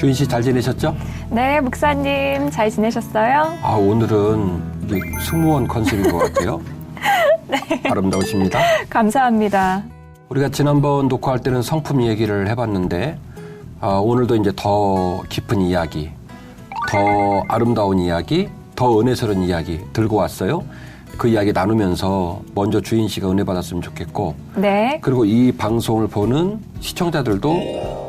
주인 씨 잘 지내셨죠? 네, 목사님 잘 지내셨어요? 오늘은 이게 승무원 컨셉인 것 같아요. 네. 아름다우십니다. 감사합니다. 우리가 지난번 녹화할 때는 성품 얘기를 해봤는데 오늘도 이제 더 깊은 이야기, 더 아름다운 이야기, 더 은혜스러운 이야기 들고 왔어요. 그 이야기 나누면서 먼저 주인 씨가 은혜 받았으면 좋겠고, 네. 그리고 이 방송을 보는 시청자들도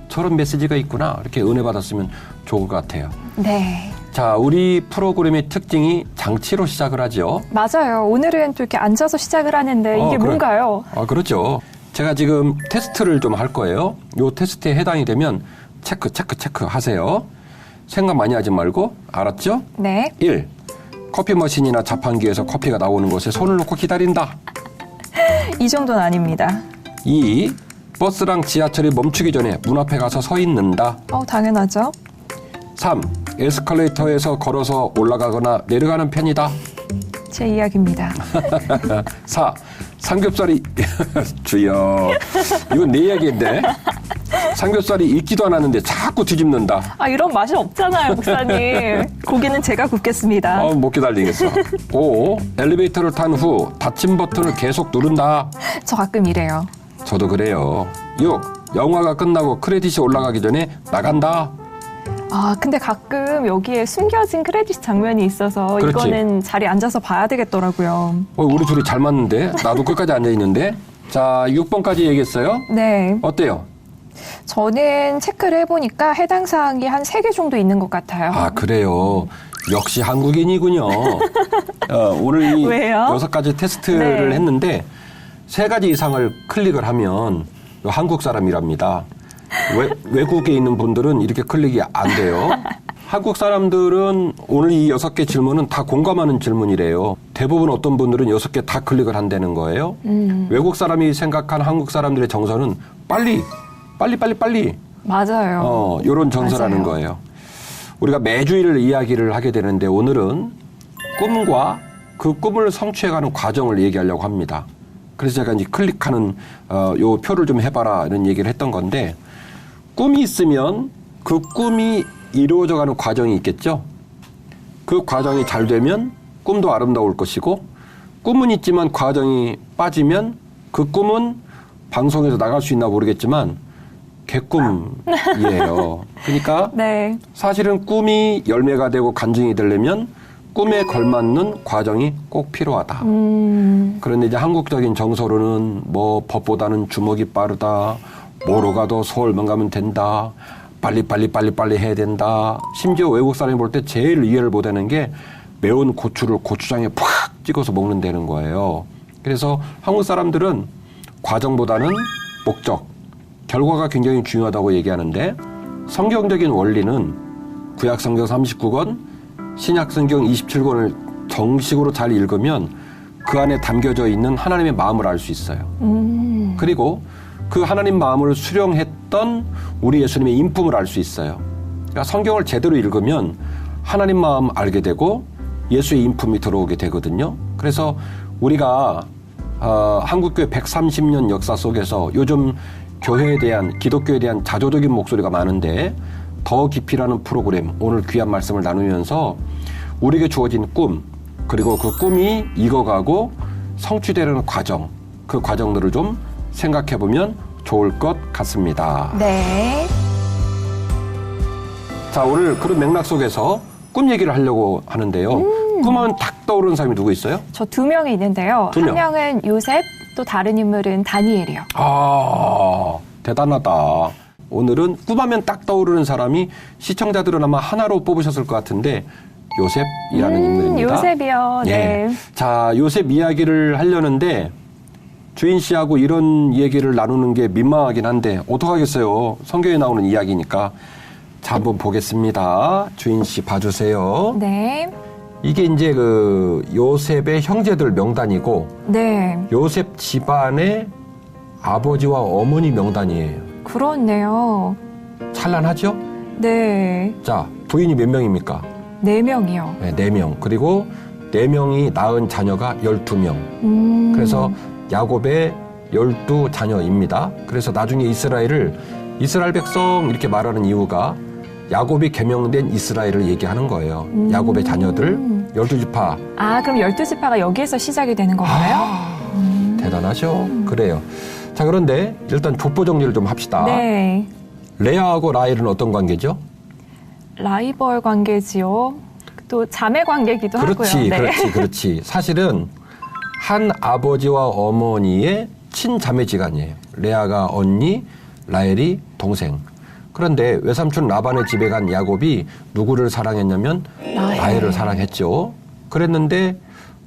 저런 메시지가 있구나 이렇게 은혜 받았으면 좋을 것 같아요. 네. 자, 우리 프로그램의 특징이 장치로 시작을 하죠. 맞아요. 오늘은 또 이렇게 앉아서 시작을 하는데 이게 뭔가요? 그렇죠. 제가 지금 테스트를 좀 할 거예요. 요 테스트에 해당이 되면 체크 하세요. 생각 많이 하지 말고, 알았죠? 네. 1. 커피 머신이나 자판기에서 커피가 나오는 곳에 손을 놓고 기다린다. 이 정도는 아닙니다. 2. 버스랑 지하철이 멈추기 전에 문 앞에 가서 서 있는다. 당연하죠. 3. 에스컬레이터에서 걸어서 올라가거나 내려가는 편이다. 제 이야기입니다. 4. 삼겹살이 주여, 이건 내 이야기인데. 삼겹살이 익지도 않았는데 자꾸 뒤집는다. 이런 맛이 없잖아요, 목사님. 고기는 제가 굽겠습니다. 못 기다리겠어. 5. 엘리베이터를 탄 후 닫힘 버튼을 계속 누른다. 저 가끔 이래요. 저도 그래요. 6. 영화가 끝나고 크레딧이 올라가기 전에 나간다. 근데 가끔 여기에 숨겨진 크레딧 장면이 있어서 그렇지. 이거는 자리에 앉아서 봐야 되겠더라고요. 우리 둘이 잘 맞는데? 나도 끝까지 앉아있는데? 자, 6번까지 얘기했어요. 네. 어때요? 저는 체크를 해보니까 해당 사항이 한 3개 정도 있는 것 같아요. 그래요. 역시 한국인이군요. 오늘 이 왜요? 6가지 테스트를 네. 했는데 3가지 이상을 클릭을 하면 한국 사람이랍니다. 외국에 있는 분들은 이렇게 클릭이 안 돼요. 한국 사람들은 오늘 이 6개 질문은 다 공감하는 질문이래요. 대부분 어떤 분들은 6개 다 클릭을 한다는 거예요. 외국 사람이 생각한 한국 사람들의 정서는 빨리. 맞아요. 요런 정서라는 맞아요. 거예요. 우리가 매주일 이야기를 하게 되는데 오늘은 꿈과 그 꿈을 성취해가는 과정을 얘기하려고 합니다. 그래서 제가 이제 클릭하는 요 표를 좀 해봐라 이런 얘기를 했던 건데, 꿈이 있으면 그 꿈이 이루어져가는 과정이 있겠죠. 그 과정이 잘 되면 꿈도 아름다울 것이고, 꿈은 있지만 과정이 빠지면 그 꿈은 방송에서 나갈 수 있나 모르겠지만 개꿈이에요. 그러니까 네. 사실은 꿈이 열매가 되고 간증이 되려면 꿈에 걸맞는 과정이 꼭 필요하다. 그런데 이제 한국적인 정서로는 법보다는 주먹이 빠르다. 뭐로 가도 서울만 가면 된다. 빨리 해야 된다. 심지어 외국 사람이 볼 때 제일 이해를 못하는 게 매운 고추를 고추장에 팍 찍어서 먹는다는 거예요. 그래서 한국 사람들은 과정보다는 목적, 결과가 굉장히 중요하다고 얘기하는데, 성경적인 원리는 구약성경 39권, 신약성경 27권을 정식으로 잘 읽으면 그 안에 담겨져 있는 하나님의 마음을 알 수 있어요. 그리고 그 하나님 마음을 수령했던 우리 예수님의 인품을 알 수 있어요. 그러니까 성경을 제대로 읽으면 하나님 마음 알게 되고 예수의 인품이 들어오게 되거든요. 그래서 우리가 한국교회 130년 역사 속에서 요즘 교회에 대한, 기독교에 대한 자조적인 목소리가 많은데, 더 깊이라는 프로그램, 오늘 귀한 말씀을 나누면서 우리에게 주어진 꿈, 그리고 그 꿈이 익어가고 성취되는 과정, 그 과정들을 좀 생각해보면 좋을 것 같습니다. 네. 자, 오늘 그런 맥락 속에서 꿈 얘기를 하려고 하는데요. 꿈하면 딱 떠오르는 사람이 누구 있어요? 저 2명이 있는데요. 2명. 한 명은 요셉, 또 다른 인물은 다니엘이요. 대단하다. 오늘은 꿈하면 딱 떠오르는 사람이 시청자들은 아마 하나로 뽑으셨을 것 같은데, 요셉이라는 인물입니다. 요셉이요. 네. 자, 요셉 이야기를 하려는데 주인 씨하고 이런 얘기를 나누는 게 민망하긴 한데 어떡하겠어요. 성경에 나오는 이야기니까. 자, 한번 보겠습니다. 주인 씨 봐주세요. 네. 이게 이제 그 요셉의 형제들 명단이고, 네. 요셉 집안의 아버지와 어머니 명단이에요. 그렇네요. 찬란하죠? 네. 자, 부인이 몇 명입니까? 4명이요. 네, 4명. 그리고 4명이 낳은 자녀가 12명. 그래서 야곱의 12자녀입니다. 그래서 나중에 이스라엘을 이스라엘 백성 이렇게 말하는 이유가 야곱이 계명된 이스라엘을 얘기하는 거예요. 야곱의 자녀들 12지파. 아, 그럼 12지파가 여기에서 시작이 되는 건가요? 대단하죠. 그래요. 자, 그런데 일단 족보 정리를 좀 합시다. 네. 레아하고 라헬은 어떤 관계죠? 라이벌 관계지요. 또 자매 관계기도 그렇지, 하고요. 네. 그렇지. 사실은 한 아버지와 어머니의 친자매지간이에요. 레아가 언니, 라헬이 동생. 그런데 외삼촌 라반의 집에 간 야곱이 누구를 사랑했냐면 라헬을 사랑했죠. 그랬는데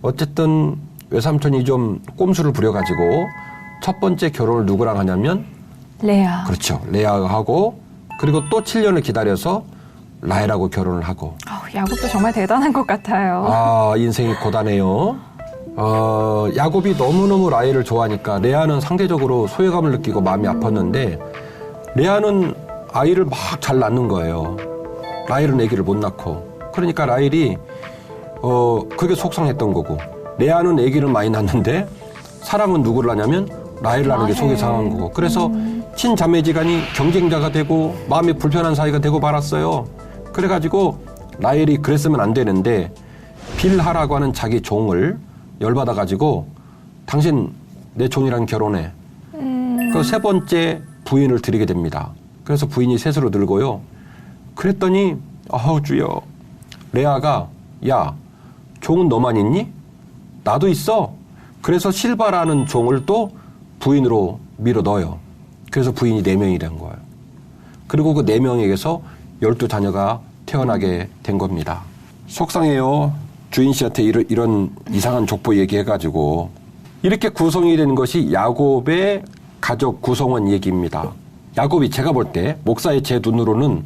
어쨌든 외삼촌이 좀 꼼수를 부려가지고 첫 번째 결혼을 누구랑 하냐면 레아. 그렇죠. 레아가 하고 그리고 또 7년을 기다려서 라헬하고 결혼을 하고. 야곱도 정말 대단한 것 같아요. 아, 인생이 고단해요. 야곱이 너무너무 라헬을 좋아하니까 레아는 상대적으로 소외감을 느끼고 마음이 아팠는데 레아는 아이를 막 잘 낳는 거예요. 라헬은 아기를 못 낳고. 그러니까 라헬이 그게 속상했던 거고. 레아는 아기를 많이 낳는데 사랑은 누구를 하냐면 라헬을 하는 게 속이 상한 거고. 그래서 친자매지간이 경쟁자가 되고 마음이 불편한 사이가 되고 말았어요. 그래가지고 라헬이 그랬으면 안 되는데 빌하라고 하는 자기 종을 열받아가지고 당신 내 종이랑 결혼해. 그 세 번째 부인을 드리게 됩니다. 그래서 부인이 셋으로 늘고요. 그랬더니 주여 레아가 야 종은 너만 있니? 나도 있어. 그래서 실바라는 종을 또 부인으로 밀어 넣어요. 그래서 부인이 4명이 된 거예요. 그리고 그 4명에게서 12자녀가 태어나게 된 겁니다. 속상해요. 주인 씨한테 이런 이상한 족보 얘기해가지고. 이렇게 구성이 된 것이 야곱의 가족 구성원 얘기입니다. 야곱이 제가 볼 때 목사의 제 눈으로는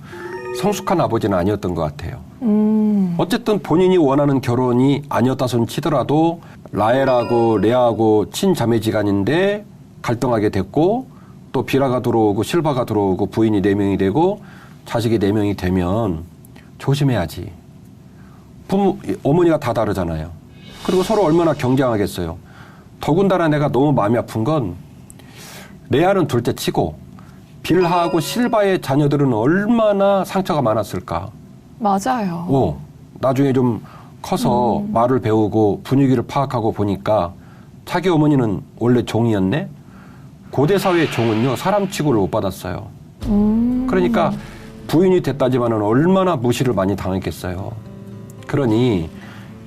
성숙한 아버지는 아니었던 것 같아요. 어쨌든 본인이 원하는 결혼이 아니었다 손 치더라도 라헬하고 레아하고 친자매지간인데 갈등하게 됐고 또 비라가 들어오고 실바가 들어오고 부인이 4명이 되고 자식이 4명이 되면 조심해야지. 어머니가 다 다르잖아요. 그리고 서로 얼마나 경쟁하겠어요. 더군다나 내가 너무 마음이 아픈 건 레아는 둘째 치고 빌하하고 실바의 자녀들은 얼마나 상처가 많았을까. 맞아요. 나중에 좀 커서 말을 배우고 분위기를 파악하고 보니까 자기 어머니는 원래 종이었네. 고대 사회의 종은요 사람 취급을 못 받았어요. 그러니까 부인이 됐다지만은 얼마나 무시를 많이 당했겠어요. 그러니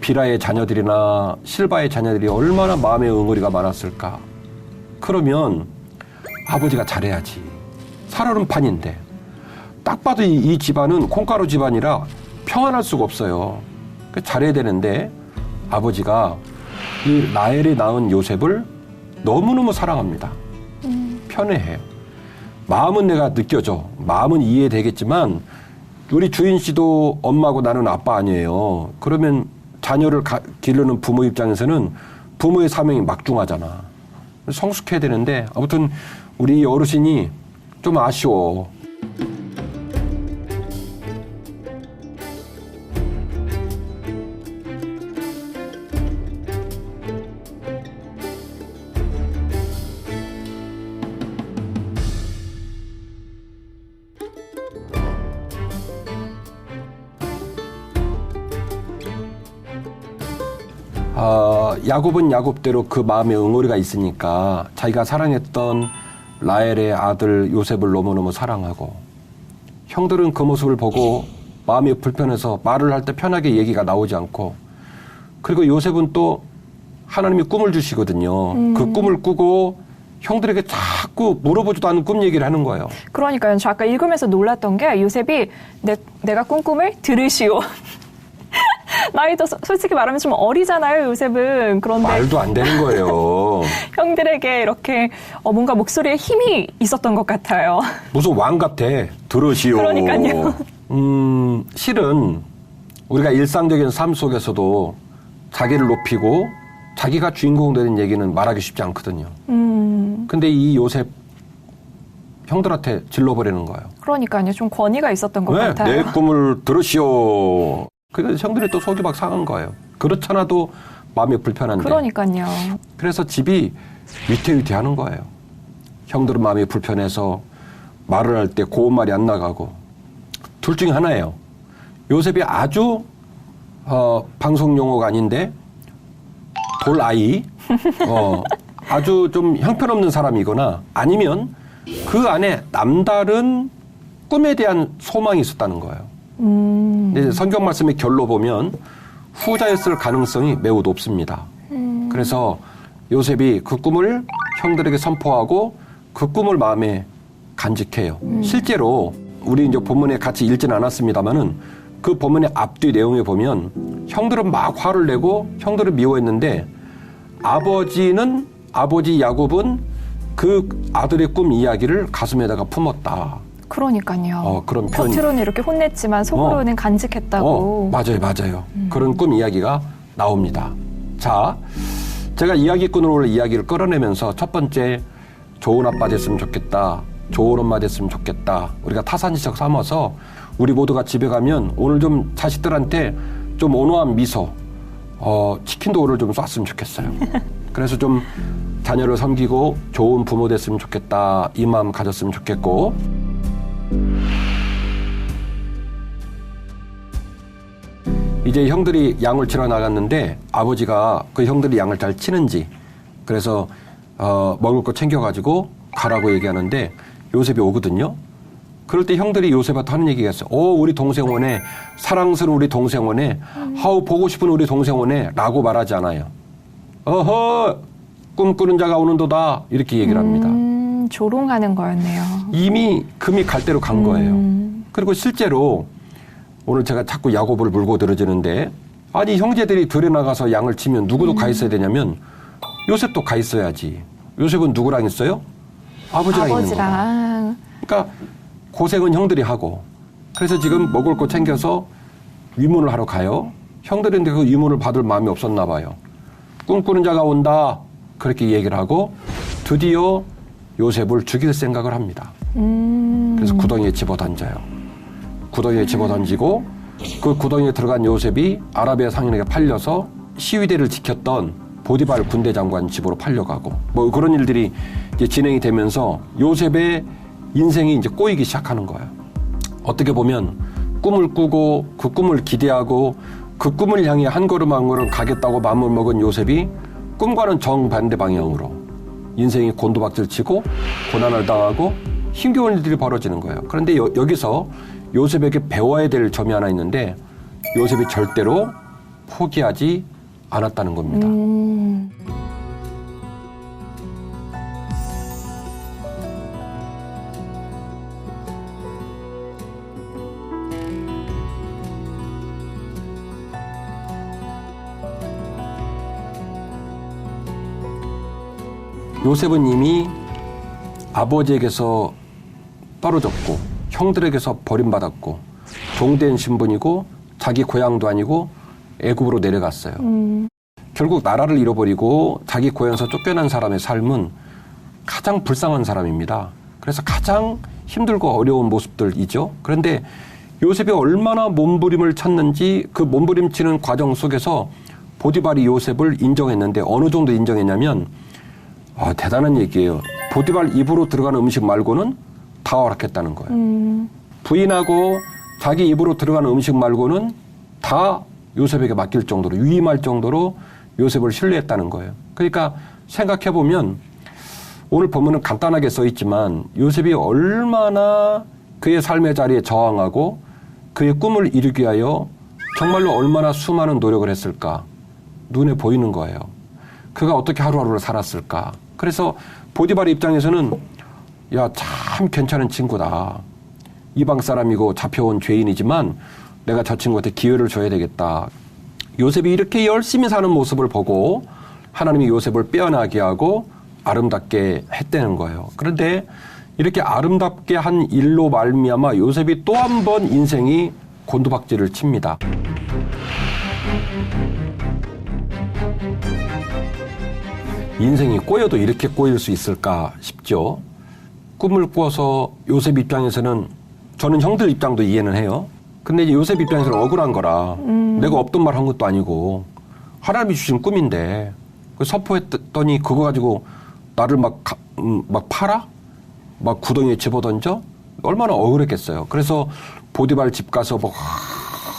비라의 자녀들이나 실바의 자녀들이 얼마나 마음의 응어리가 많았을까. 그러면 아버지가 잘해야지. 살얼음판인데 딱 봐도 이 집안은 콩가루 집안이라 평안할 수가 없어요. 잘해야 되는데 아버지가 이 라헬이 낳은 요셉을 너무너무 사랑합니다. 편애해요. 마음은 내가 느껴져. 마음은 이해되겠지만 우리 주인 씨도 엄마고 나는 아빠 아니에요. 그러면 자녀를 기르는 부모 입장에서는 부모의 사명이 막중하잖아. 성숙해야 되는데 아무튼 우리 어르신이 좀 아쉬워. 야곱은 야곱대로 그 마음에 응어리가 있으니까 자기가 사랑했던 라헬의 아들 요셉을 너무너무 사랑하고 형들은 그 모습을 보고 마음이 불편해서 말을 할 때 편하게 얘기가 나오지 않고 그리고 요셉은 또 하나님이 꿈을 주시거든요. 그 꿈을 꾸고 형들에게 자꾸 물어보지도 않는 꿈 얘기를 하는 거예요. 그러니까요. 저 아까 읽으면서 놀랐던 게 요셉이 내가 꾼 꿈을 들으시오. 나이도 솔직히 말하면 좀 어리잖아요, 요셉은. 그런데 말도 안 되는 거예요. 형들에게 이렇게 뭔가 목소리에 힘이 있었던 것 같아요. 무슨 왕 같아. 들으시오. 그러니까요. 실은 우리가 일상적인 삶 속에서도 자기를 높이고 자기가 주인공 되는 얘기는 말하기 쉽지 않거든요. 근데 이 요셉 형들한테 질러버리는 거예요. 그러니까요. 좀 권위가 있었던 것 같아요. 내 꿈을 들으시오. 그래서 형들이 또 속이 막 상한 거예요. 그렇잖아도 마음이 불편한데. 그러니까요. 그래서 집이 위태위태하는 거예요. 형들은 마음이 불편해서 말을 할 때 고운 말이 안 나가고 둘 중에 하나예요. 요셉이 아주 방송 용어가 아닌데 돌아이 아주 좀 형편없는 사람이거나 아니면 그 안에 남다른 꿈에 대한 소망이 있었다는 거예요. 근데 성경 말씀의 결로 보면 후자였을 가능성이 매우 높습니다. 그래서 요셉이 그 꿈을 형들에게 선포하고 그 꿈을 마음에 간직해요. 실제로 우리 이제 본문에 같이 읽지는 않았습니다만은 그 본문의 앞뒤 내용에 보면 형들은 막 화를 내고 형들을 미워했는데 아버지 야곱은 그 아들의 꿈 이야기를 가슴에다가 품었다. 그러니까요. 그런 표현이. 겉으로는 이렇게 혼냈지만 속으로는 간직했다고. 맞아요. 그런 꿈 이야기가 나옵니다. 자, 제가 이야기꾼으로 오늘 이야기를 끌어내면서 첫 번째 좋은 아빠 됐으면 좋겠다. 좋은 엄마 됐으면 좋겠다. 우리가 타산지적 삼아서 우리 모두가 집에 가면 오늘 좀 자식들한테 좀 온화한 미소, 치킨도 오늘 좀 쐈으면 좋겠어요. 그래서 좀 자녀를 섬기고 좋은 부모 됐으면 좋겠다. 이 마음 가졌으면 좋겠고. 이제 형들이 양을 치러 나갔는데 아버지가 그 형들이 양을 잘 치는지 그래서 먹을 거 챙겨가지고 가라고 얘기하는데 요셉이 오거든요. 그럴 때 형들이 요셉한테 하는 얘기가 있어요. 우리 동생 오네. 사랑스러운 우리 동생 오네. 보고 싶은 우리 동생 오네. 라고 말하지 않아요. 꿈꾸는 자가 오는도다. 이렇게 얘기를 합니다. 조롱하는 거였네요. 이미 금이 갈 대로 간 거예요. 그리고 실제로 오늘 제가 자꾸 야곱을 물고 들어지는데 아니 형제들이 들에 나가서 양을 치면 누구도 가 있어야 되냐면 요셉도 가 있어야지. 요셉은 누구랑 있어요? 아버지랑 있는 거예요. 그러니까 고생은 형들이 하고 그래서 지금 먹을 거 챙겨서 위문을 하러 가요. 형들인데 그 위문을 받을 마음이 없었나 봐요. 꿈꾸는 자가 온다. 그렇게 얘기를 하고 드디어 요셉을 죽일 생각을 합니다. 그래서 구덩이에 집어던져요. 구덩이에 집어던지고 그 구덩이에 들어간 요셉이 아라비아 상인에게 팔려서 시위대를 지켰던 보디발 군대 장관 집으로 팔려가고 뭐 그런 일들이 이제 진행이 되면서 요셉의 인생이 이제 꼬이기 시작하는 거예요. 어떻게 보면 꿈을 꾸고 그 꿈을 기대하고 그 꿈을 향해 한 걸음 한 걸음 가겠다고 마음을 먹은 요셉이 꿈과는 정반대 방향으로 인생이 곤두박질 치고 고난을 당하고 힘겨운 일들이 벌어지는 거예요. 그런데 여기서 요셉에게 배워야 될 점이 하나 있는데 요셉이 절대로 포기하지 않았다는 겁니다. 요셉은 이미 아버지에게서 떨어졌고 형들에게서 버림받았고 종된 신분이고 자기 고향도 아니고 애굽으로 내려갔어요. 결국 나라를 잃어버리고 자기 고향에서 쫓겨난 사람의 삶은 가장 불쌍한 사람입니다. 그래서 가장 힘들고 어려운 모습들이죠. 그런데 요셉이 얼마나 몸부림을 쳤는지 그 몸부림치는 과정 속에서 보디발이 요셉을 인정했는데 어느 정도 인정했냐면 대단한 얘기예요. 보디발 입으로 들어가는 음식 말고는 다 허락했다는 거예요. 부인하고 자기 입으로 들어가는 음식 말고는 다 요셉에게 맡길 정도로 위임할 정도로 요셉을 신뢰했다는 거예요. 그러니까 생각해보면 오늘 본문은 간단하게 써 있지만 요셉이 얼마나 그의 삶의 자리에 저항하고 그의 꿈을 이루기 위하여 정말로 얼마나 수많은 노력을 했을까 눈에 보이는 거예요. 그가 어떻게 하루하루를 살았을까. 그래서 보디발 입장에서는 야, 참 괜찮은 친구다. 이방 사람이고 잡혀온 죄인이지만 내가 저 친구한테 기회를 줘야 되겠다. 요셉이 이렇게 열심히 사는 모습을 보고 하나님이 요셉을 빼어나게 하고 아름답게 했다는 거예요. 그런데 이렇게 아름답게 한 일로 말미암아 요셉이 또 한 번 인생이 곤두박질을 칩니다. 인생이 꼬여도 이렇게 꼬일 수 있을까 싶죠. 꿈을 꿔서 요셉 입장에서는 저는 형들 입장도 이해는 해요. 근데 이제 요셉 입장에서는 억울한 거라 내가 없던 말 한 것도 아니고 하나님이 주신 꿈인데 선포했더니 그거 가지고 나를 막 팔아? 막 구덩이에 집어던져? 얼마나 억울했겠어요. 그래서 보디발 집 가서 뭐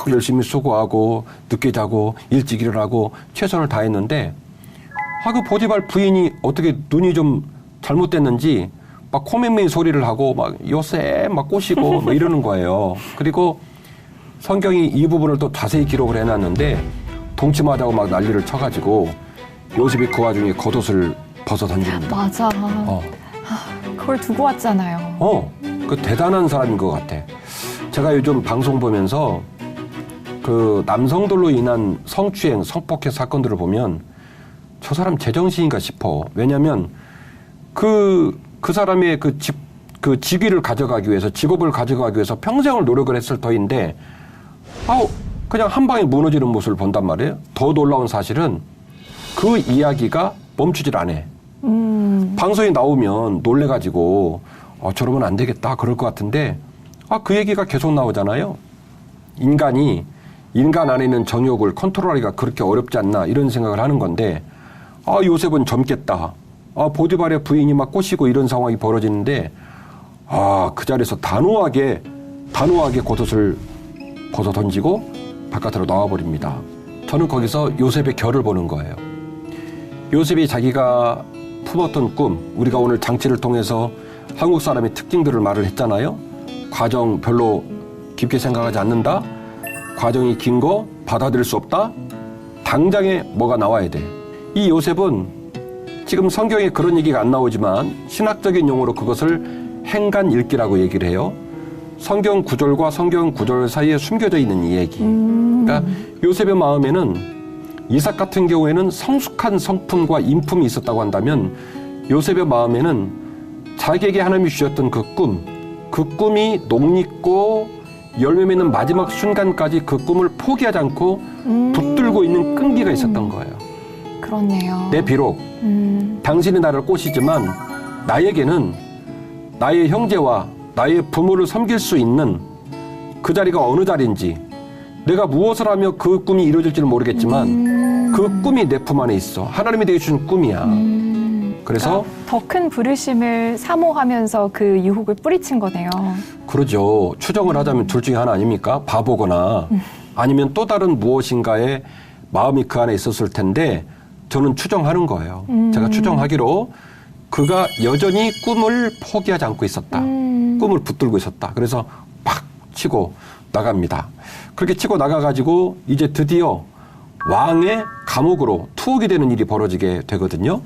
열심히 수고하고 늦게 자고 일찍 일어나고 최선을 다했는데 그 보디발 부인이 어떻게 눈이 좀 잘못됐는지 막 코맹맹이 소리를 하고 막 요새 막 꼬시고 뭐 이러는 거예요. 그리고 성경이 이 부분을 또 자세히 기록을 해놨는데 동침하자고 막 난리를 쳐가지고 요셉이 그 와중에 겉옷을 벗어 던집니다. 맞아. 그걸 두고 왔잖아요. 그 대단한 사람인 것 같아. 제가 요즘 방송 보면서 그 남성들로 인한 성추행, 성폭행 사건들을 보면 저 사람 제정신인가 싶어. 왜냐면 그 사람의 그 직위를 가져가기 위해서, 직업을 가져가기 위해서 평생을 노력을 했을 터인데, 그냥 한 방에 무너지는 모습을 본단 말이에요. 더 놀라운 사실은 그 이야기가 멈추질 않아. 방송에 나오면 놀래가지고, 저러면 안 되겠다. 그럴 것 같은데, 그 얘기가 계속 나오잖아요. 인간 안에 있는 정욕을 컨트롤하기가 그렇게 어렵지 않나, 이런 생각을 하는 건데, 요셉은 젊겠다. 보디발의 부인이 막 꼬시고 이런 상황이 벌어지는데, 그 자리에서 단호하게 겉옷을 벗어 던지고 바깥으로 나와버립니다. 저는 거기서 요셉의 결을 보는 거예요. 요셉이 자기가 품었던 꿈, 우리가 오늘 장치를 통해서 한국 사람의 특징들을 말을 했잖아요. 과정 별로 깊게 생각하지 않는다. 과정이 긴 거 받아들일 수 없다. 당장에 뭐가 나와야 돼. 이 요셉은 지금 성경에 그런 얘기가 안 나오지만 신학적인 용어로 그것을 행간읽기라고 얘기를 해요. 성경 구절과 성경 구절 사이에 숨겨져 있는 이 얘기. 그러니까 요셉의 마음에는 이삭 같은 경우에는 성숙한 성품과 인품이 있었다고 한다면 요셉의 마음에는 자기에게 하나님이 주셨던 그 꿈이 녹립고 열매 맺는 마지막 순간까지 그 꿈을 포기하지 않고 붙들고 있는 끈기가 있었던 거예요. 그렇네요. 비록 당신이 나를 꼬시지만 나에게는 나의 형제와 나의 부모를 섬길 수 있는 그 자리가 어느 자리인지, 내가 무엇을 하며 그 꿈이 이루어질지는 모르겠지만 그 꿈이 내 품 안에 있어. 하나님이 되게 주신 꿈이야. 그래서 더 큰 부르심을 사모하면서 그 유혹을 뿌리친 거네요. 그러죠. 추정을 하자면 둘 중에 하나 아닙니까? 바보거나 아니면 또 다른 무엇인가의 마음이 그 안에 있었을 텐데, 저는 추정하는 거예요. 제가 추정하기로 그가 여전히 꿈을 포기하지 않고 있었다. 꿈을 붙들고 있었다. 그래서 팍 치고 나갑니다. 그렇게 치고 나가가지고 이제 드디어 왕의 감옥으로 투옥이 되는 일이 벌어지게 되거든요.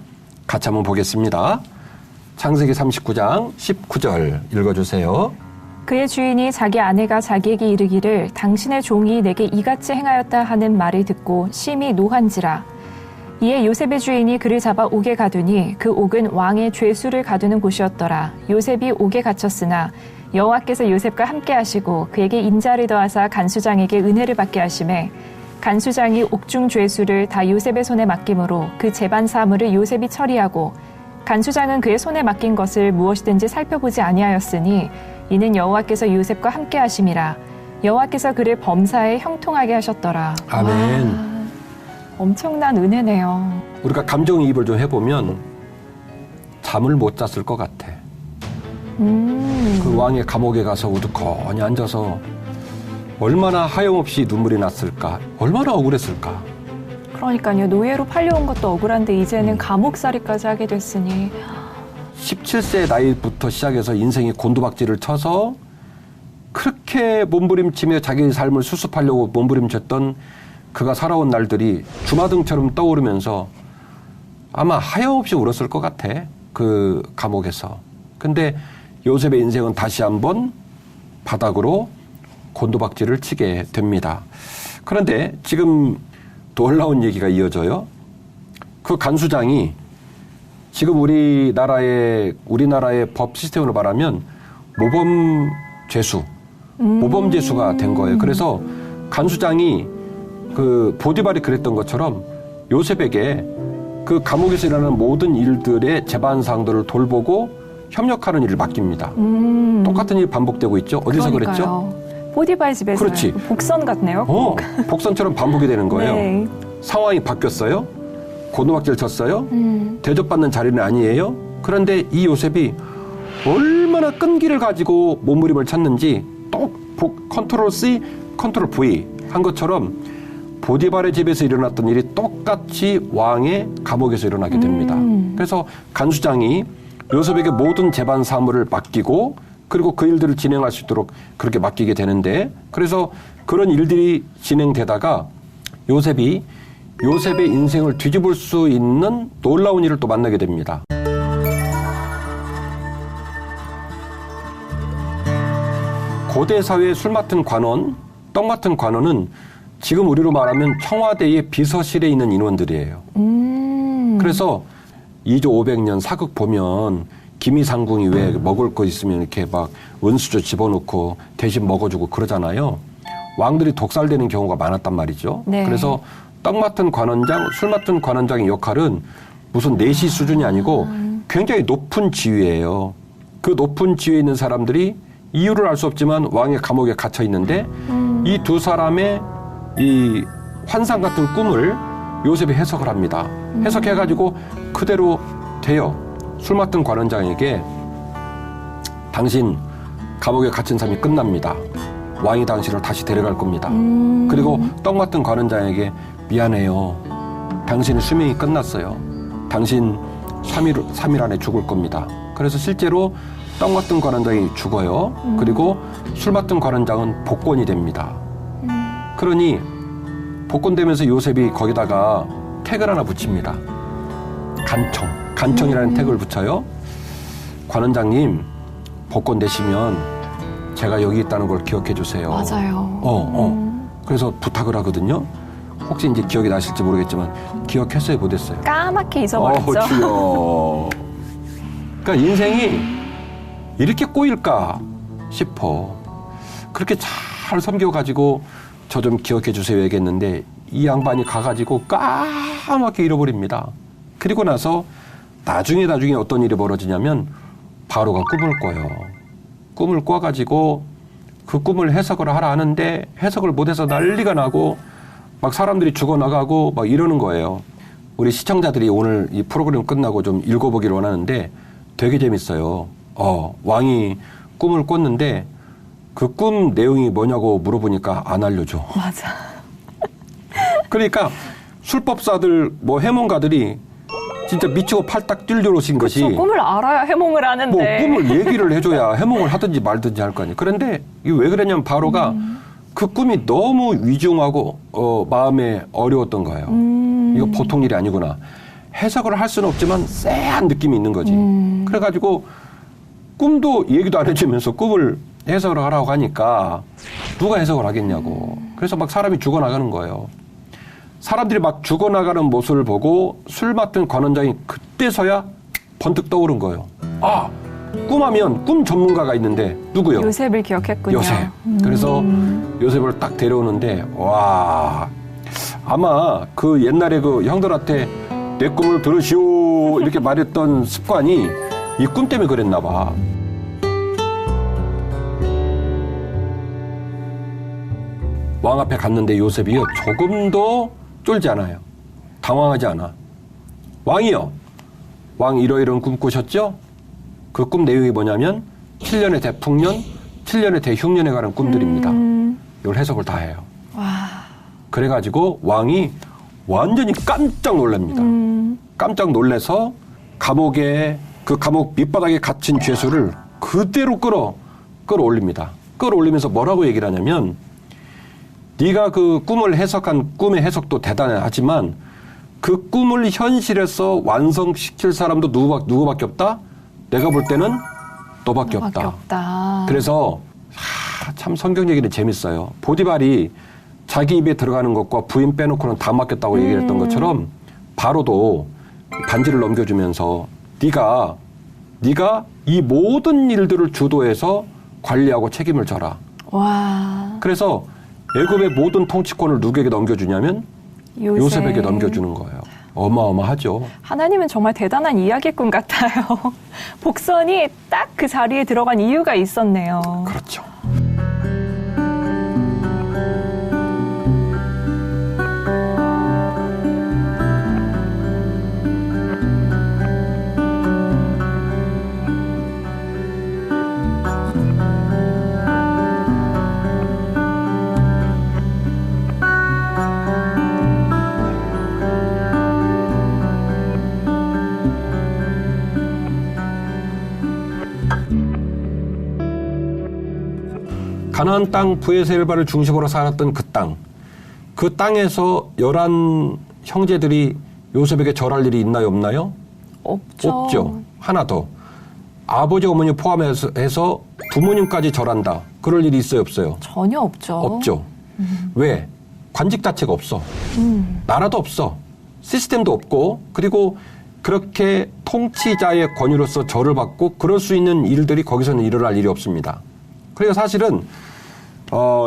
같이 한번 보겠습니다. 창세기 39장 19절 읽어주세요. 그의 주인이 자기 아내가 자기에게 이르기를 당신의 종이 내게 이같이 행하였다 하는 말을 듣고 심히 노한지라. 이에 요셉의 주인이 그를 잡아 옥에 가두니 그 옥은 왕의 죄수를 가두는 곳이었더라. 요셉이 옥에 갇혔으나 여호와께서 요셉과 함께 하시고 그에게 인자를 더하사 간수장에게 은혜를 받게 하시매 간수장이 옥중 죄수를 다 요셉의 손에 맡김으로 그 재반 사물을 요셉이 처리하고 간수장은 그의 손에 맡긴 것을 무엇이든지 살펴보지 아니하였으니 이는 여호와께서 요셉과 함께 하심이라. 여호와께서 그를 범사에 형통하게 하셨더라. 아멘. 엄청난 은혜네요. 우리가 감정이입을 좀 해보면 잠을 못 잤을 것 같아. 그 왕의 감옥에 가서 우두커니 앉아서 얼마나 하염없이 눈물이 났을까. 얼마나 억울했을까. 그러니까요. 노예로 팔려온 것도 억울한데 이제는 감옥살이까지 하게 됐으니. 17세 나이부터 시작해서 인생이 곤두박질을 쳐서 그렇게 몸부림치며 자기 삶을 수습하려고 몸부림쳤던 그가 살아온 날들이 주마등처럼 떠오르면서 아마 하염없이 울었을 것 같아. 그 감옥에서. 근데 요셉의 인생은 다시 한번 바닥으로 곤두박질을 치게 됩니다. 그런데 지금 놀라운 얘기가 이어져요. 그 간수장이 지금 우리나라의 법 시스템으로 말하면 모범죄수가 된 거예요. 그래서 간수장이 그 보디발이 그랬던 것처럼 요셉에게 그 감옥에서 일어나는 모든 일들의 재반사항들을 돌보고 협력하는 일을 맡깁니다. 똑같은 일이 반복되고 있죠. 어디서 그랬죠? 보디발 집에서. 그렇지. 복선 같네요. 복선처럼 반복이 되는 거예요. 네. 상황이 바뀌었어요. 곤두박질 쳤어요. 대접받는 자리는 아니에요. 그런데 이 요셉이 얼마나 끈기를 가지고 몸부림을 쳤는지 또 컨트롤 C, 컨트롤 V 한 것처럼 보디발의 집에서 일어났던 일이 똑같이 왕의 감옥에서 일어나게 됩니다. 그래서 간수장이 요셉에게 모든 재반 사무를 맡기고 그리고 그 일들을 진행할 수 있도록 그렇게 맡기게 되는데 그래서 그런 일들이 진행되다가 요셉의 인생을 뒤집을 수 있는 놀라운 일을 또 만나게 됩니다. 고대 사회의 술 맡은 관원, 떡 맡은 관원은 지금 우리로 말하면 청와대의 비서실에 있는 인원들이에요. 그래서 2조 500년 사극 보면 기미상궁이 왜 먹을 거 있으면 이렇게 막 은수저 집어넣고 대신 먹어주고 그러잖아요. 왕들이 독살되는 경우가 많았단 말이죠. 네. 그래서 떡 맡은 관원장, 술 맡은 관원장의 역할은 무슨 내시 수준이 아니고 굉장히 높은 지위예요. 그 높은 지위에 있는 사람들이 이유를 알 수 없지만 왕의 감옥에 갇혀 있는데 이 두 사람의 이 환상 같은 꿈을 요셉이 해석을 합니다. 해석해가지고 그대로 돼요. 술 맡은 관원장에게 당신 감옥에 갇힌 삶이 끝납니다. 왕이 당신을 다시 데려갈 겁니다. 그리고 떡 맡은 관원장에게 미안해요. 당신의 수명이 끝났어요. 당신 3일 안에 죽을 겁니다. 그래서 실제로 떡 맡은 관원장이 죽어요. 그리고 술 맡은 관원장은 복권이 됩니다. 그러니 복권되면서 요셉이 거기다가 태그를 하나 붙입니다. 간청이라는 태그를 붙여요. 관원장님, 복권 되시면 제가 여기 있다는 걸 기억해 주세요. 맞아요. 그래서 부탁을 하거든요. 혹시 이제 기억이 나실지 모르겠지만 기억했어요, 못했어요? 까맣게 잊어버렸죠. 주여. 그러니까 인생이 이렇게 꼬일까 싶어. 그렇게 잘 섬겨가지고 저 좀 기억해 주세요 얘기했는데 이 양반이 가가지고 까맣게 잃어버립니다. 그리고 나서 나중에 어떤 일이 벌어지냐면 바로가 꿈을 꿔요. 꿈을 꿔가지고 그 꿈을 해석을 하라 하는데 해석을 못해서 난리가 나고 막 사람들이 죽어나가고 막 이러는 거예요. 우리 시청자들이 오늘 이 프로그램 끝나고 좀 읽어보기를 원하는데 되게 재밌어요. 왕이 꿈을 꿨는데 그 꿈 내용이 뭐냐고 물어보니까 안 알려줘. 맞아. 그러니까 술법사들 뭐 해몽가들이 진짜 미치고 팔딱 뛰어오신 것이 꿈을 알아야 해몽을 하는데 뭐 꿈을 얘기를 해줘야 해몽을 하든지 말든지 할 거 아니에요. 그런데 이게 왜 그랬냐면 바로가 그 꿈이 너무 위중하고 마음에 어려웠던 거예요. 이거 보통 일이 아니구나. 해석을 할 수는 없지만 쎄한 느낌이 있는 거지. 그래가지고 꿈도 얘기도 안 해주면서 꿈을 해석을 하라고 하니까 누가 해석을 하겠냐고. 그래서 막 사람이 죽어나가는 거예요. 사람들이 막 죽어나가는 모습을 보고 술 맡은 관원장이 그때서야 번뜩 떠오른 거예요. 아, 꿈하면 꿈 전문가가 있는데 누구요? 요셉을 기억했군요. 요셉. 그래서 요셉을 딱 데려오는데 와, 아마 그 옛날에 그 형들한테 내 꿈을 들으시오 이렇게 말했던 습관이 이 꿈 때문에 그랬나 봐. 왕 앞에 갔는데 요셉이요 조금도 쫄지 않아요. 당황하지 않아. 왕이요. 왕 이러이러한 꿈 꾸셨죠? 그 꿈 내용이 뭐냐면 7년의 대풍년, 7년의 대흉년에 관한 꿈들입니다. 이걸 해석을 다 해요. 와. 그래가지고 왕이 완전히 깜짝 놀랍니다. 깜짝 놀래서 감옥에 그 감옥 밑바닥에 갇힌 죄수를 그대로 끌어올립니다. 끌어올리면서 뭐라고 얘기를 하냐면 네가 그 꿈을 해석한 꿈의 해석도 대단하지만 그 꿈을 현실에서 완성시킬 사람도 누구밖에 없다? 내가 볼 때는 너밖에 없다. 그래서 참 성경 얘기는 재밌어요. 보디발이 자기 입에 들어가는 것과 부인 빼놓고는 다 맡겼다고 얘기를 했던 것처럼 바로도 반지를 넘겨주면서 네가 이 모든 일들을 주도해서 관리하고 책임을 져라. 와. 그래서 애굽의 모든 통치권을 누구에게 넘겨주냐면 요셉에게 넘겨주는 거예요. 어마어마하죠. 하나님은 정말 대단한 이야기꾼 같아요. 복선이 딱 그 자리에 들어간 이유가 있었네요. 그렇죠. 가나안 땅 브에셀바를 중심으로 살았던 그 땅에서 11 형제들이 요셉에게 절할 일이 있나요, 없나요? 없죠. 하나 더. 아버지, 어머니 포함해서 부모님까지 절한다. 그럴 일이 있어요, 없어요? 전혀 없죠. 없죠. 왜? 관직 자체가 없어. 나라도 없어. 시스템도 없고, 그리고 그렇게 통치자의 권위로서 절을 받고 그럴 수 있는 일들이 거기서는 일어날 일이 없습니다. 그래서 사실은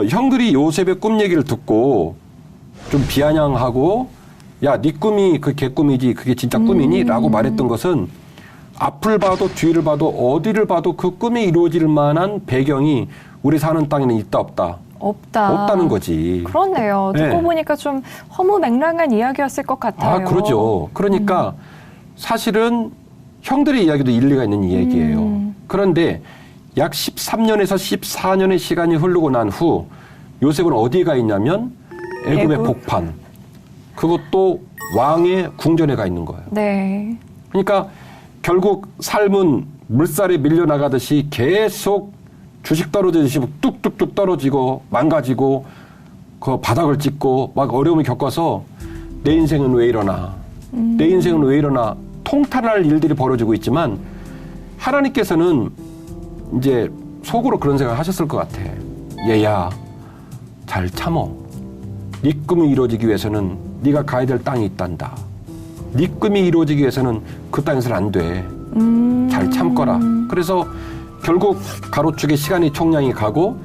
형들이 요셉의 꿈 얘기를 듣고 좀 비아냥하고 야, 네 꿈이 그 개꿈이지 그게 진짜 꿈이니? 라고 말했던 것은 앞을 봐도 뒤를 봐도 어디를 봐도 그 꿈이 이루어질 만한 배경이 우리 사는 땅에는 있다 없다? 없다는 거지. 그렇네요. 듣고 보니까 좀 허무맹랑한 이야기였을 것 같아요. 그러죠. 그러니까 사실은 형들의 이야기도 일리가 있는 얘기예요. 그런데 약 13년에서 14년의 시간이 흐르고 난 후 요셉은 어디에 가 있냐면 애굽의 복판. 그것도 왕의 궁전에 가 있는 거예요. 네. 그러니까 결국 삶은 물살에 밀려나가듯이 계속 주식 떨어지듯이 뚝뚝뚝 떨어지고 망가지고 그 바닥을 찍고 막 어려움을 겪어서 내 인생은 왜 이러나 내 인생은 왜 이러나 통탄할 일들이 벌어지고 있지만 하나님께서는 이제 속으로 그런 생각을 하셨을 것 같아. 얘야 잘 참어. 네 꿈이 이루어지기 위해서는 네가 가야 될 땅이 있단다. 네 꿈이 이루어지기 위해서는 그 땅에서는 안 돼. 잘 참거라. 그래서 결국 가로축에 시간의 총량이 가고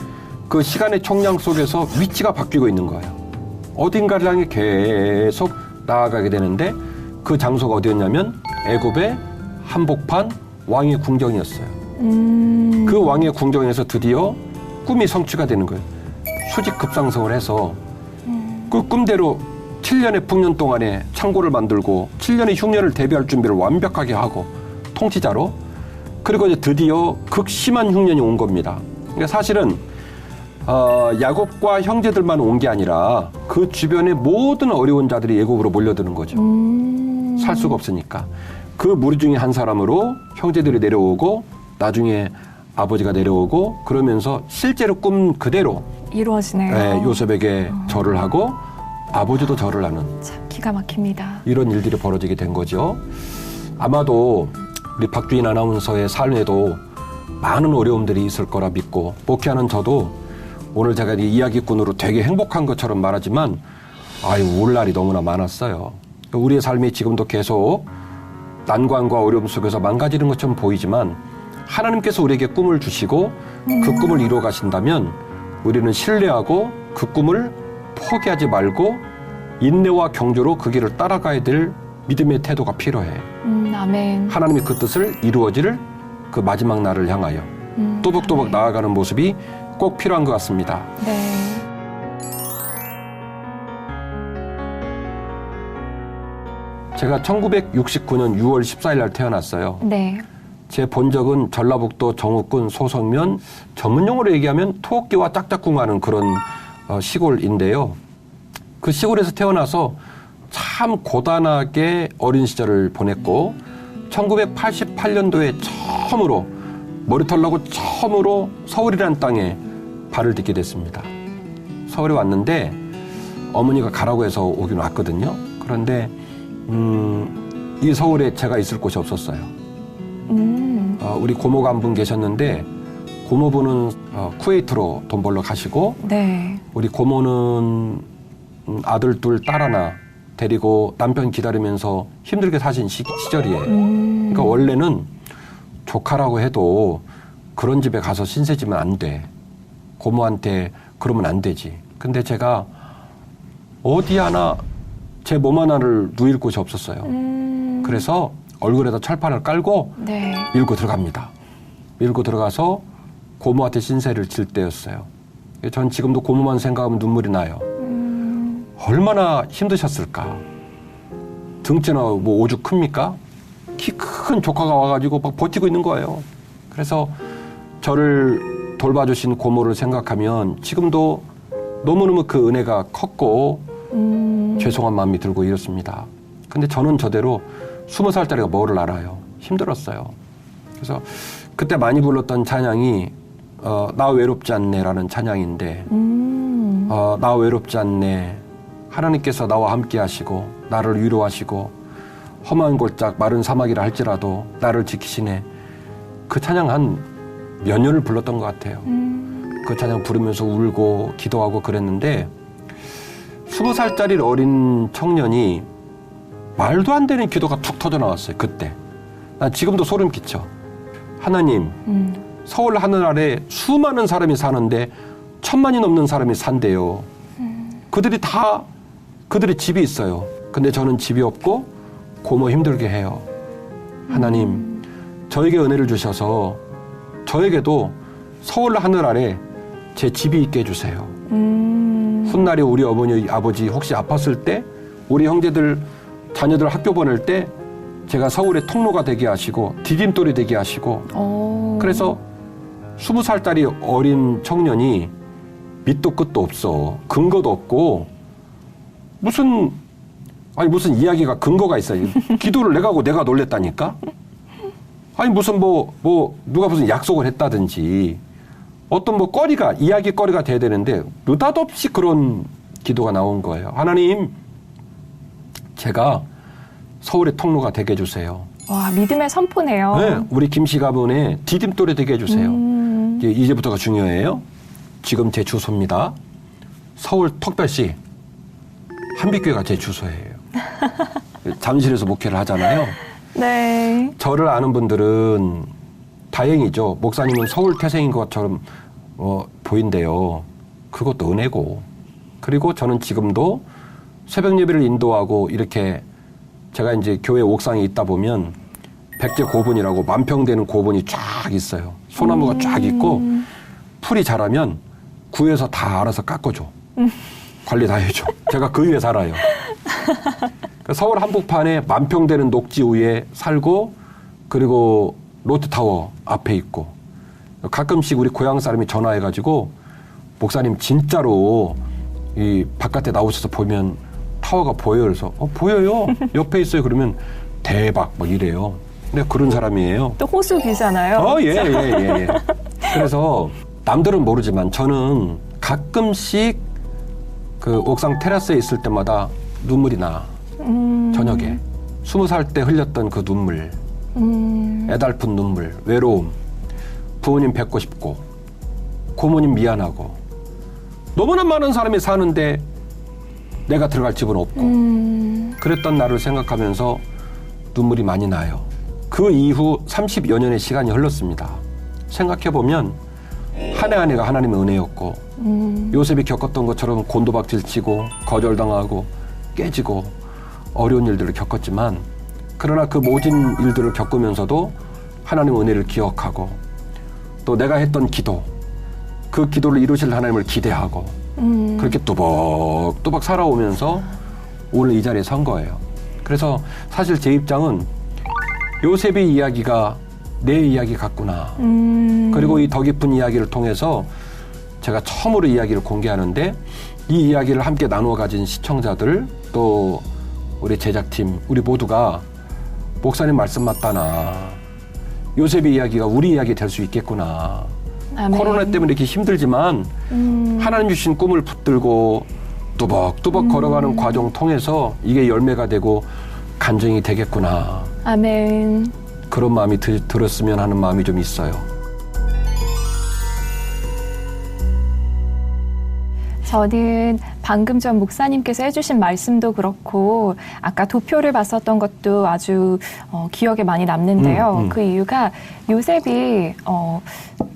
그 시간의 총량 속에서 위치가 바뀌고 있는 거예요. 어딘가를 향해 계속 나아가게 되는데 그 장소가 어디였냐면 애굽의 한복판 왕의 궁정이었어요. 그 왕의 궁정에서 드디어 꿈이 성취가 되는 거예요. 수직 급상승을 해서 그 꿈대로 7년의 풍년 동안에 창고를 만들고 7년의 흉년을 대비할 준비를 완벽하게 하고 통치자로 그리고 이제 드디어 극심한 흉년이 온 겁니다. 그러니까 사실은 야곱과 형제들만 온 게 아니라 그 주변의 모든 어려운 자들이 애굽으로 몰려드는 거죠. 살 수가 없으니까. 그 무리 중에 한 사람으로 형제들이 내려오고 나중에 아버지가 내려오고 그러면서 실제로 꿈 그대로 이루어지네요. 네, 요셉에게 절을 하고 아버지도 절을 하는 참 기가 막힙니다. 이런 일들이 벌어지게 된 거죠. 아마도 우리 박주인 아나운서의 삶에도 많은 어려움들이 있을 거라 믿고 목회하는 저도 오늘 제가 이야기꾼으로 되게 행복한 것처럼 말하지만 울 날이 너무나 많았어요. 우리의 삶이 지금도 계속 난관과 어려움 속에서 망가지는 것처럼 보이지만 하나님께서 우리에게 꿈을 주시고 그 꿈을 이루어 가신다면 우리는 신뢰하고 그 꿈을 포기하지 말고 인내와 경주로 그 길을 따라가야 될 믿음의 태도가 필요해. 아멘. 하나님이 그 뜻을 이루어질 그 마지막 날을 향하여 또박또박 아멘. 나아가는 모습이 꼭 필요한 것 같습니다. 네. 제가 1969년 6월 14일 날 태어났어요. 네. 제 본적은 전라북도 정읍군 소성면, 전문용어로 얘기하면 토끼와 짝짝꿍하는 그런 시골인데요. 그 시골에서 태어나서 참 고단하게 어린 시절을 보냈고 1988년도에 처음으로 머리털 나고 처음으로 서울이라는 땅에 발을 딛게 됐습니다. 서울에 왔는데 어머니가 가라고 해서 오긴 왔거든요. 그런데 이 서울에 제가 있을 곳이 없었어요. 우리 고모가 한 분 계셨는데 고모분은 쿠웨이트로 돈 벌러 가시고 네. 우리 고모는 아들 둘 딸 하나 데리고 남편 기다리면서 힘들게 사신 시절이에요. 그러니까 원래는 조카라고 해도 그런 집에 가서 신세지면 안 돼. 고모한테 그러면 안 되지. 근데 제가 어디 하나 제 몸 하나를 누일 곳이 없었어요. 그래서 얼굴에다 철판을 깔고 네. 밀고 들어갑니다. 밀고 들어가서 고모한테 신세를 질 때였어요. 전 지금도 고모만 생각하면 눈물이 나요. 얼마나 힘드셨을까. 등치나 뭐 오죽 큽니까? 키 큰 조카가 와가지고 막 버티고 있는 거예요. 그래서 저를 돌봐주신 고모를 생각하면 지금도 너무너무 그 은혜가 컸고 죄송한 마음이 들고 이렇습니다. 근데 저는 저대로 20살짜리가 뭐를 알아요. 힘들었어요. 그래서 그때 많이 불렀던 찬양이 나 외롭지 않네라는 찬양인데 나 외롭지 않네. 하나님께서 나와 함께 하시고 나를 위로하시고 험한 골짝 마른 사막이라 할지라도 나를 지키시네. 그 찬양 한 몇 년을 불렀던 것 같아요. 그 찬양 부르면서 울고 기도하고 그랬는데 20살짜리 어린 청년이 말도 안 되는 기도가 툭 터져 나왔어요. 그때. 난 지금도 소름 끼쳐. 하나님, 서울 하늘 아래 수많은 사람이 사는데 1000만이 넘는 사람이 산대요. 그들이 집이 있어요. 근데 저는 집이 없고 고모 힘들게 해요. 하나님, 저에게 은혜를 주셔서 저에게도 서울 하늘 아래 제 집이 있게 해주세요. 훗날에 우리 어머니, 아버지 혹시 아팠을 때 우리 형제들, 자녀들 학교 보낼 때 제가 서울의 통로가 되게 하시고 디딤돌이 되게 하시고 그래서 20살짜리 어린 청년이 밑도 끝도 없어. 근거도 없고 무슨 이야기가 근거가 있어요. 기도를 내가 하고 내가 놀랬다니까? 아니 무슨 누가 무슨 약속을 했다든지 어떤 이야기거리가 돼야 되는데 느닷없이 그런 기도가 나온 거예요. 하나님, 제가 서울의 통로가 되게 해주세요. 와, 믿음의 선포네요. 네, 우리 김씨 가문의 디딤돌이 되게 해주세요. 이제부터가 중요해요. 지금 제 주소입니다. 서울특별시 한빛교회가 제 주소예요. 잠실에서 목회를 하잖아요. 네. 저를 아는 분들은 다행이죠. 목사님은 서울 태생인 것처럼 보인대요. 그것도 은혜고. 그리고 저는 지금도 새벽 예배를 인도하고 이렇게 제가 이제 교회 옥상에 있다 보면 백제 고분이라고 만평되는 고분이 쫙 있어요. 소나무가 쫙 있고 풀이 자라면 구에서 다 알아서 깎아줘. 관리 다 해줘. 제가 그 위에 살아요. 서울 한복판에 만평되는 녹지 위에 살고 그리고 롯데타워 앞에 있고 가끔씩 우리 고향 사람이 전화해가지고 목사님 진짜로 이 바깥에 나오셔서 보면 타워가 보여요. 그래서 보여요. 옆에 있어요. 그러면 대박 뭐 이래요. 근데 그런 사람이에요. 또 호수비잖아요. 예. 그래서 남들은 모르지만 저는 가끔씩 그 옥상 테라스에 있을 때마다 눈물이 나. 저녁에 20살 때 흘렸던 그 눈물, 애달픈 눈물, 외로움, 부모님 뵙고 싶고 고모님 미안하고 너무나 많은 사람이 사는데 내가 들어갈 집은 없고 그랬던 나를 생각하면서 눈물이 많이 나요. 그 이후 30여 년의 시간이 흘렀습니다. 생각해보면 한 해 한 해가 하나님의 은혜였고 요셉이 겪었던 것처럼 곤도박질 치고 거절당하고 깨지고 어려운 일들을 겪었지만 그러나 그 모든 일들을 겪으면서도 하나님의 은혜를 기억하고 또 내가 했던 기도, 그 기도를 이루실 하나님을 기대하고 그렇게 뚜벅뚜벅 살아오면서 오늘 이 자리에 선 거예요. 그래서 사실 제 입장은 요셉의 이야기가 내 이야기 같구나. 그리고 이 더 깊은 이야기를 통해서 제가 처음으로 이야기를 공개하는데 이 이야기를 함께 나누어 가진 시청자들 또 우리 제작팀 우리 모두가 목사님 말씀 맞다나 요셉의 이야기가 우리 이야기 될 수 있겠구나. 아멘. 코로나 때문에 이렇게 힘들지만 하나님 주신 꿈을 붙들고 뚜벅뚜벅 걸어가는 과정 통해서 이게 열매가 되고 간증이 되겠구나. 아멘. 그런 마음이 들었으면 하는 마음이 좀 있어요. 저는 방금 전 목사님께서 해주신 말씀도 그렇고 아까 도표를 봤었던 것도 아주 기억에 많이 남는데요. 그 이유가 요셉이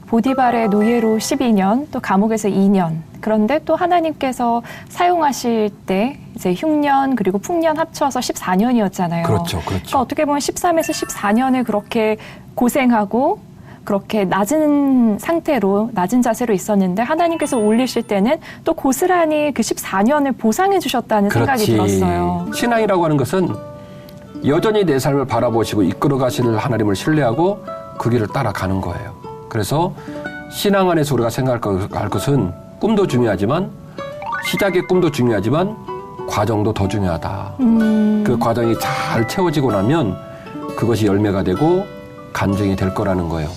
보디발의 노예로 12년 또 감옥에서 2년 그런데 또 하나님께서 사용하실 때 이제 흉년 그리고 풍년 합쳐서 14년이었잖아요. 그렇죠. 그러니까 어떻게 보면 13에서 14년을 그렇게 고생하고 그렇게 낮은 상태로 낮은 자세로 있었는데 하나님께서 올리실 때는 또 고스란히 그 14년을 보상해 주셨다는 생각이 들었어요. 신앙이라고 하는 것은 여전히 내 삶을 바라보시고 이끌어 가실 하나님을 신뢰하고 그 길을 따라가는 거예요. 그래서 신앙 안에서 우리가 생각할 것은 꿈도 중요하지만 시작의 꿈도 중요하지만 과정도 더 중요하다. 그 과정이 잘 채워지고 나면 그것이 열매가 되고 간증이 될 거라는 거예요.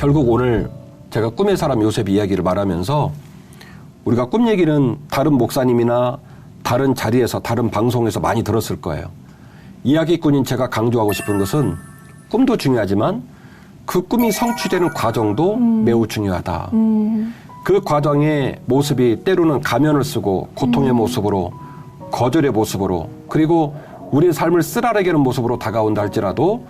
결국 오늘 제가 꿈의 사람 요셉 이야기를 말하면서 우리가 꿈 얘기는 다른 목사님이나 다른 자리에서 다른 방송에서 많이 들었을 거예요. 이야기꾼인 제가 강조하고 싶은 것은 꿈도 중요하지만 그 꿈이 성취되는 과정도 매우 중요하다. 그 과정의 모습이 때로는 가면을 쓰고 고통의 모습으로 거절의 모습으로 그리고 우리의 삶을 쓰라리게 하는 모습으로 다가온다 할지라도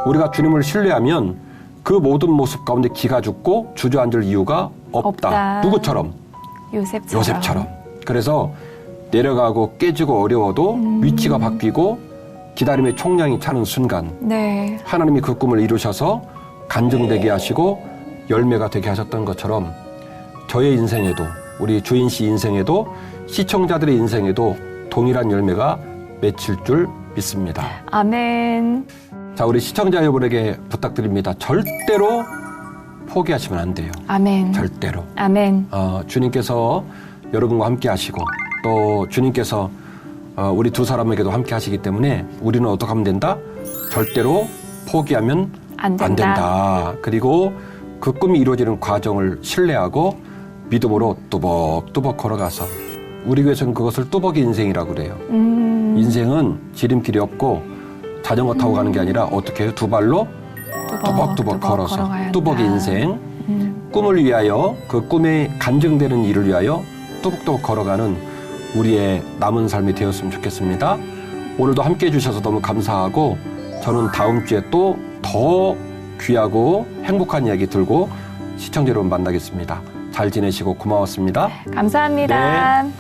우리가 주님을 신뢰하면 그 모든 모습 가운데 기가 죽고 주저앉을 이유가 없다. 누구처럼? 요셉처럼. 그래서 내려가고 깨지고 어려워도 위치가 바뀌고 기다림의 총량이 차는 순간 네. 하나님이 그 꿈을 이루셔서 간증되게 하시고 열매가 되게 하셨던 것처럼 저의 인생에도 우리 주인 씨 인생에도 시청자들의 인생에도 동일한 열매가 맺힐 줄 믿습니다. 아멘. 자, 우리 시청자 여러분에게 부탁드립니다. 절대로 포기하시면 안 돼요. 아멘. 절대로. 아멘. 주님께서 여러분과 함께 하시고 또 주님께서 우리 두 사람에게도 함께 하시기 때문에 우리는 어떻게 하면 된다? 절대로 포기하면 안 된다. 그리고 그 꿈이 이루어지는 과정을 신뢰하고 믿음으로 뚜벅뚜벅 걸어가서 우리 교회에서는 그것을 뚜벅이 인생이라고 그래요. 인생은 지름길이 없고 자전거 타고 가는 게 아니라 어떻게 해요? 두 발로 뚜벅뚜벅 걸어서 뚜벅이 인생 꿈을 위하여 그 꿈에 간증되는 일을 위하여 뚜벅뚜벅 걸어가는 우리의 남은 삶이 되었으면 좋겠습니다. 오늘도 함께해 주셔서 너무 감사하고 저는 다음 주에 또 더 귀하고 행복한 이야기 들고 시청자 여러분 만나겠습니다. 잘 지내시고 고마웠습니다. 감사합니다. 네.